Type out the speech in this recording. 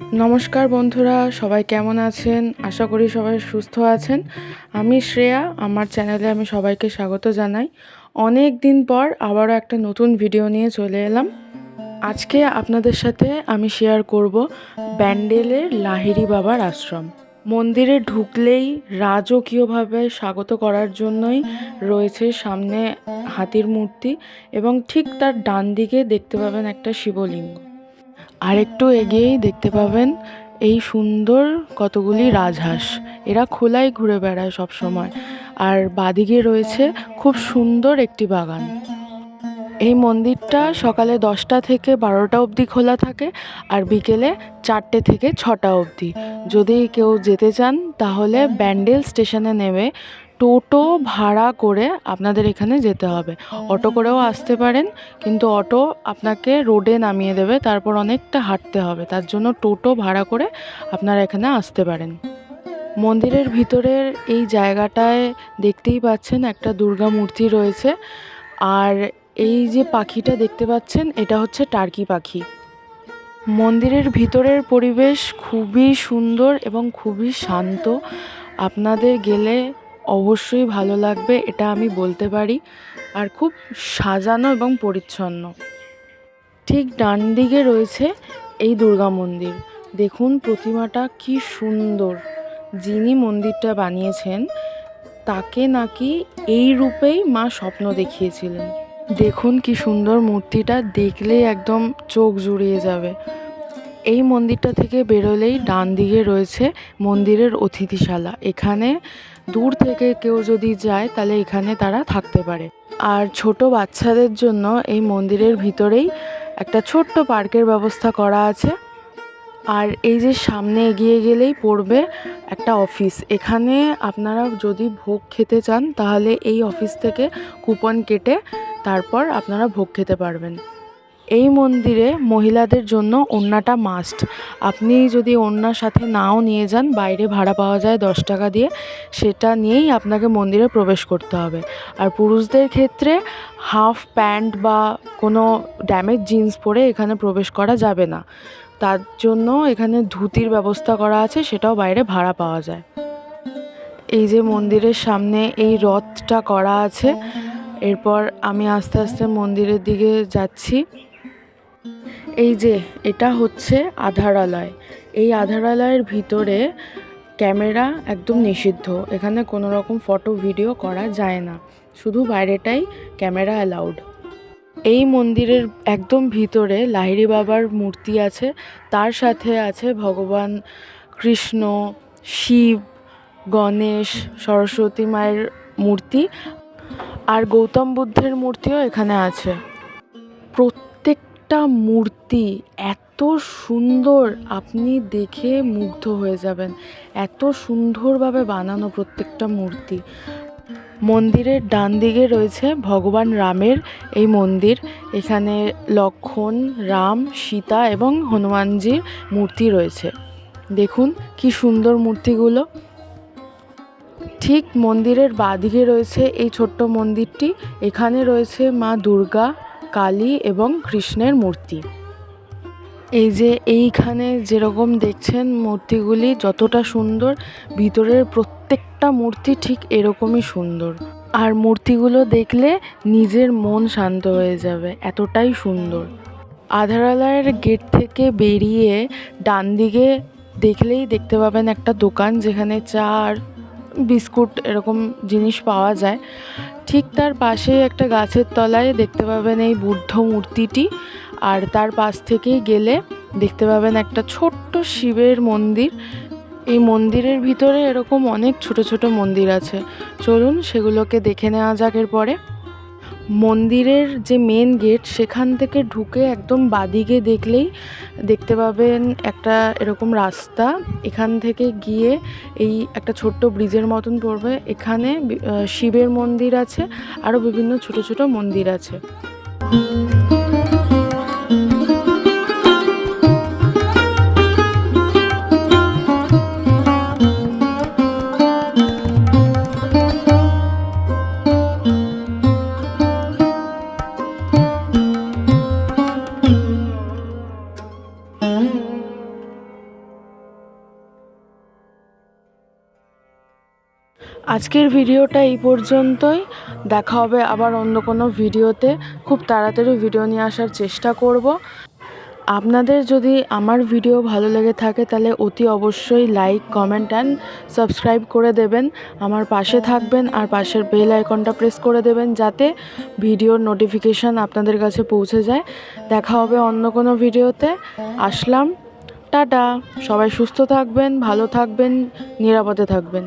নমস্কার বন্ধুরা, সবাই কেমন আছেন? আশা করি সবাই সুস্থ আছেন। আমি শ্রেয়া, আমার চ্যানেলে আমি সবাইকে স্বাগত জানাই। অনেক দিন পর আবারও একটা নতুন ভিডিও নিয়ে চলে এলাম। আজকে আপনাদের সাথে আমি শেয়ার করব ব্যান্ডেলের লাহিড়ী বাবার আশ্রম। মন্দিরে ঢুকলেই রাজকীয়ভাবে স্বাগত করার জন্যই রয়েছে সামনে হাতির মূর্তি এবং ঠিক তার ডান দিকে দেখতে পাবেন একটা শিবলিঙ্গ। আর একটু এগিয়েই দেখতে পাবেন এই সুন্দর কতগুলি রাজহাঁস। এরা খোলায় ঘুরে বেড়ায় সব সময়। আর বাদিকে রয়েছে খুব সুন্দর একটি বাগান। এই মন্দিরটা সকালে 10টা থেকে 12টা অবধি খোলা থাকে আর বিকেলে 4টে থেকে 6টা অবধি। যদি কেউ যেতে চান তাহলে ব্যান্ডেল স্টেশনে নেমে টোটো ভাড়া করে আপনাদের এখানে যেতে হবে। অটো করেও আসতে পারেন, কিন্তু অটো আপনাকে রোডে নামিয়ে দেবে, তারপর অনেকটা হাঁটতে হবে। তার জন্য টোটো ভাড়া করে আপনারা এখানে আসতে পারেন। মন্দিরের ভিতরের এই জায়গাটায় দেখতেই পাচ্ছেন একটা দুর্গা মূর্তি রয়েছে। আর এই যে পাখিটা দেখতে পাচ্ছেন, এটা হচ্ছে টার্কি পাখি। মন্দিরের ভিতরের পরিবেশ খুবই সুন্দর এবং খুবই শান্ত। আপনাদের গেলে অবশ্যই ভালো লাগবে, এটা আমি বলতে পারি। আর খুব সাজানো এবং পরিচ্ছন্ন। ঠিক ডান দিকে রয়েছে এই দুর্গা মন্দির। দেখুন প্রতিমাটা কি সুন্দর। যিনি মন্দিরটা বানিয়েছেন তাকে নাকি এই রূপেই মা স্বপ্ন দেখিয়েছিলেন। দেখুন কি সুন্দর মূর্তিটা, দেখলেই একদম চোখ জুড়িয়ে যাবে। এই মন্দিরটা থেকে বেরোলেই ডান দিকে রয়েছে মন্দিরের অতিথিশালা। এখানে দূর থেকে কেউ যদি যায় তাহলে এখানে তারা থাকতে পারে। আর ছোট বাচ্চাদের জন্য এই মন্দিরের ভিতরেই একটা ছোট্ট পার্কের ব্যবস্থা করা আছে। আর এই যে সামনে এগিয়ে গেলেই পড়বে একটা অফিস। এখানে আপনারা যদি ভোগ খেতে চান তাহলে এই অফিস থেকে কুপন কেটে তারপর আপনারা ভোগ খেতে পারবেন। এই মন্দিরে মহিলাদের জন্য ওড়নাটা মাস্ট। আপনি যদি ওড়নার সাথে নাও নিয়ে যান, বাইরে ভাড়া পাওয়া যায় 10 টাকা দিয়ে, সেটা নিয়েই আপনাকে মন্দিরে প্রবেশ করতে হবে। আর পুরুষদের ক্ষেত্রে হাফ প্যান্ট বা কোনো ড্যামেজ জিন্স পরে এখানে প্রবেশ করা যাবে না। তার জন্য এখানে ধুতির ব্যবস্থা করা আছে, সেটাও বাইরে ভাড়া পাওয়া যায়। এই যে মন্দিরের সামনে এই রথটা করা আছে। এরপর আমি আস্তে আস্তে মন্দিরের দিকে যাচ্ছি। এই যে এটা হচ্ছে আধারালয়। এই আধারালয়ের ভিতরে ক্যামেরা একদম নিষিদ্ধ। এখানে কোনো রকম ফটো ভিডিও করা যায় না, শুধু বাইরেটাই ক্যামেরা অ্যালাউড। এই মন্দিরের একদম ভিতরে লাহিড়ী বাবার মূর্তি আছে, তার সাথে আছে ভগবান কৃষ্ণ, শিব, গণেশ, সরস্বতী মায়ের মূর্তি আর গৌতম বুদ্ধের মূর্তিও এখানে আছে। প্রত্যেকটা মূর্তি এত সুন্দর, আপনি দেখে মুগ্ধ হয়ে যাবেন। এত সুন্দরভাবে বানানো প্রত্যেকটা মূর্তি। মন্দিরের ডান দিকে রয়েছে ভগবান রামের এই মন্দির। এখানে লক্ষ্মণ, রাম, সীতা এবং হনুমানজির মূর্তি রয়েছে। দেখুন কি সুন্দর মূর্তিগুলো। ঠিক মন্দিরের বাঁদিকে রয়েছে এই ছোট্ট মন্দিরটি। এখানে রয়েছে মা দুর্গা, কালী এবং কৃষ্ণের মূর্তি। এই যে এইখানে যেরকম দেখছেন মূর্তিগুলি যতটা সুন্দর, ভিতরের প্রত্যেকটা মূর্তি ঠিক এরকমই সুন্দর। আর মূর্তিগুলো দেখলে নিজের মন শান্ত হয়ে যাবে, এতটাই সুন্দর। আধারালয়ের গেট থেকে বেরিয়ে ডান দিকে দেখলেই দেখতে পাবেন একটা দোকান, যেখানে চা আর বিস্কুট এরকম জিনিস পাওয়া যায়। ঠিক তার পাশে একটা গাছের তলায় দেখতে পাবেন এই বুদ্ধ মূর্তিটি। আর তার পাশ থেকেই গেলে দেখতে পাবেন একটা ছোট্ট শিবের মন্দির। এই মন্দিরের ভিতরে এরকম অনেক ছোট ছোট মন্দির আছে। চলুন সেগুলোকে দেখে নেওয়া যাক। এরপরে মন্দিরের যে মেন গেট, সেখান থেকে ঢুকে একদম বাদিকে দেখলেই দেখতে পাবেন একটা এরকম রাস্তা। এখান থেকে গিয়ে এই একটা ছোট্ট ব্রিজের মতন পড়বে। এখানে শিবের মন্দির আছে, আরও বিভিন্ন ছোট ছোট মন্দির আছে। আজকের ভিডিওটা এই পর্যন্তই। দেখা হবে আবার অন্য কোনো ভিডিওতে। খুব তাড়াতাড়ি ভিডিও নিয়ে আসার চেষ্টা করব। আপনাদের যদি আমার ভিডিও ভালো লেগে থাকে তাহলে অতি অবশ্যই লাইক, কমেন্ট অ্যান্ড সাবস্ক্রাইব করে দেবেন। আমার পাশে থাকবেন আর পাশের বেল আইকনটা প্রেস করে দেবেন যাতে ভিডিওর নোটিফিকেশান আপনাদের কাছে পৌঁছে যায়। দেখা হবে অন্য কোনো ভিডিওতে। আসলাম, টাটা। সবাই সুস্থ থাকবেন, ভালো থাকবেন, নিরাপদে থাকবেন।